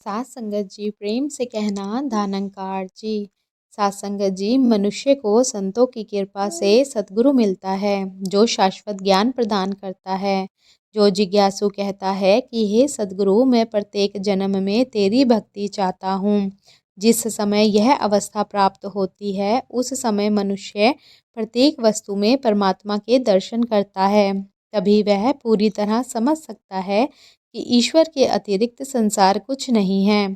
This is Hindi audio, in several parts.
सात संगत जी प्रेम से कहना धानंकार जी। सात संगत जी, मनुष्य को संतों की कृपा से सद्गुरु मिलता है जो शाश्वत ज्ञान प्रदान करता है। जो जिज्ञासु कहता है कि हे सद्गुरु, मैं प्रत्येक जन्म में तेरी भक्ति चाहता हूँ। जिस समय यह अवस्था प्राप्त होती है उस समय मनुष्य प्रत्येक वस्तु में परमात्मा के दर्शन करता है। तभी वह पूरी तरह समझ सकता है कि ईश्वर के अतिरिक्त संसार कुछ नहीं है।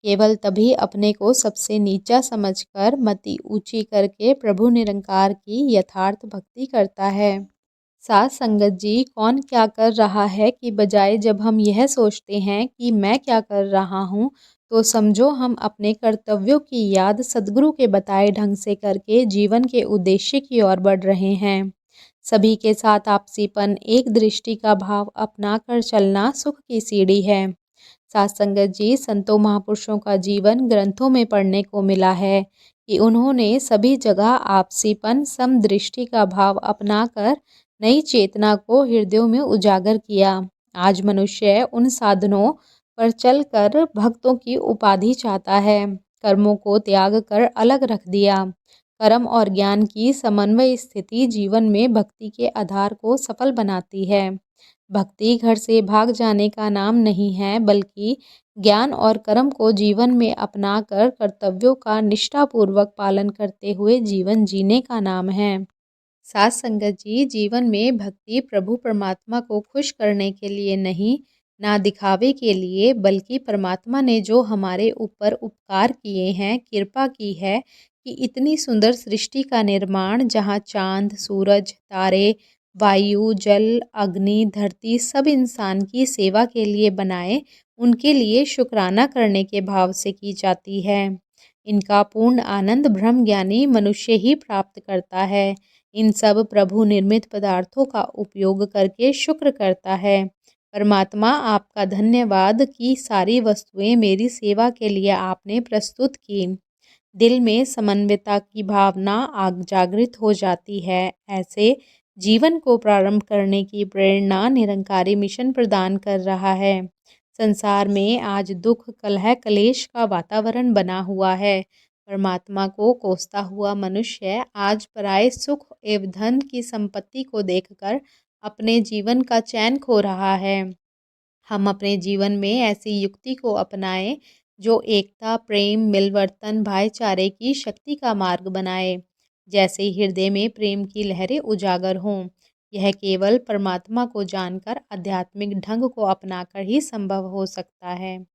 केवल तभी अपने को सबसे नीचा समझकर मति ऊंची करके प्रभु निरंकार की यथार्थ भक्ति करता है। सात संगत जी, कौन क्या कर रहा है कि बजाय जब हम यह सोचते हैं कि मैं क्या कर रहा हूँ, तो समझो हम अपने कर्तव्यों की याद सद्गुरु के बताए ढंग से करके जीवन के उद्देश्य की ओर बढ़ रहे हैं। सभी के साथ आपसीपन, एक दृष्टि का भाव अपना कर चलना सुख की सीढ़ी है। सात संगत जी, संतों महापुरुषों का जीवन ग्रंथों में पढ़ने को मिला है कि उन्होंने सभी जगह आपसीपन, समदृष्टि का भाव अपनाकर नई चेतना को हृदयों में उजागर किया। आज मनुष्य उन साधनों पर चलकर भक्तों की उपाधि चाहता है। कर्मों को त्याग कर अलग रख दिया। कर्म और ज्ञान की समन्वय स्थिति जीवन में भक्ति के आधार को सफल बनाती है। भक्ति घर से भाग जाने का नाम नहीं है, बल्कि ज्ञान और कर्म को जीवन में अपनाकर कर्तव्यों का निष्ठापूर्वक पालन करते हुए जीवन जीने का नाम है। सात संगत जी, जीवन में भक्ति प्रभु परमात्मा को खुश करने के लिए नहीं, ना दिखावे के लिए, बल्कि परमात्मा ने जो हमारे ऊपर उपकार किए हैं, कृपा की है कि इतनी सुंदर सृष्टि का निर्माण, जहाँ चांद, सूरज, तारे, वायु, जल, अग्नि, धरती सब इंसान की सेवा के लिए बनाए, उनके लिए शुक्राना करने के भाव से की जाती है। इनका पूर्ण आनंद ब्रह्मज्ञानी मनुष्य ही प्राप्त करता है। इन सब प्रभु निर्मित पदार्थों का उपयोग करके शुक्र करता है। परमात्मा, आपका धन्यवाद कि सारी वस्तुएं मेरी सेवा के लिए आपने प्रस्तुत की। दिल में समन्विता की भावना आग जागृत हो जाती है। ऐसे जीवन को प्रारंभ करने की प्रेरणा निरंकारी मिशन प्रदान कर रहा है। संसार में आज दुख, कलह, क्लेश का वातावरण बना हुआ है। परमात्मा को कोसता हुआ मनुष्य आज पराये सुख एवं धन की संपत्ति को देखकर अपने जीवन का चैन खो रहा है। हम अपने जीवन में ऐसी युक्ति को अपनाएं जो एकता, प्रेम, मिलवर्तन, भाईचारे की शक्ति का मार्ग बनाए। जैसे हृदय में प्रेम की लहरें उजागर हों। यह केवल परमात्मा को जानकर आध्यात्मिक ढंग को अपनाकर ही संभव हो सकता है।